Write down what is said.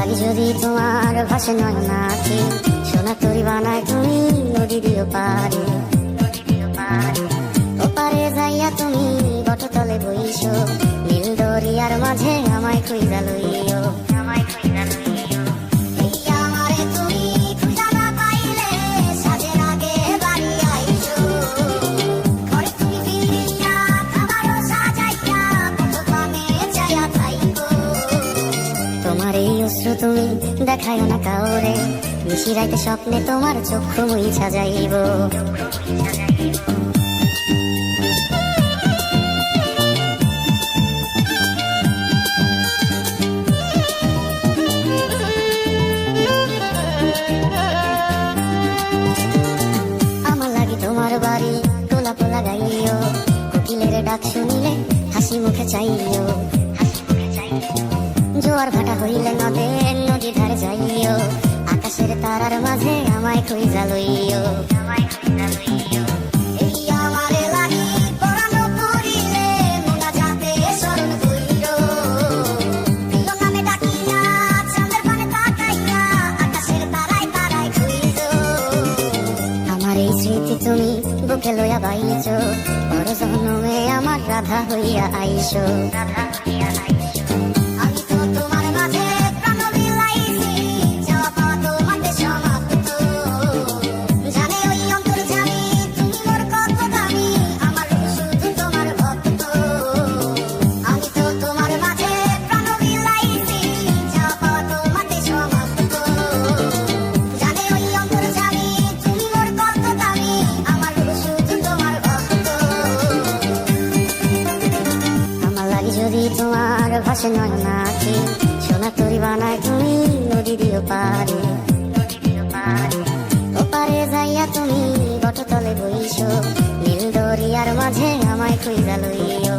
লাগি যদি তোমার ভাষে নয়ন আঁখি, সোনা তরি বানায় তুমি নদী দিও পারে। ওপারে যাইয়া তুমি বটতলে বইছো, নীল দরিয়ার মাঝে আমায় খুঁজা লইও। তোমার এই অশ্রু তুমি দেখায় না কাউরে, নিশিরাইতে স্বপ্নে তোমার চক্ষু মুইছা যাইব। আমার লাগি তোমার বাড়ি তোলা পোলা গাইও, কোকিলের ডাক শুনিলে হাসি মুখে চাইও। জোয়ার ভাটা হইলে নদী ধারে যাইও, আকাশের তারার মাঝে আমায় খুঁজা লইও। আমার এই স্মৃতি তুমি বুকে লইয়া বাইছো, বড় জন্মে আমার রাধা হইয়া আইসো। যদি তোমার ভাষে নয়ন আঁখি, সোনা তরি বানায় তুমি নদী দিও পারে। ওপারে যাইয়া তুমি বটতলে বইছো, নীল দরিয়ার মাঝে আমায় খুঁজা লইও।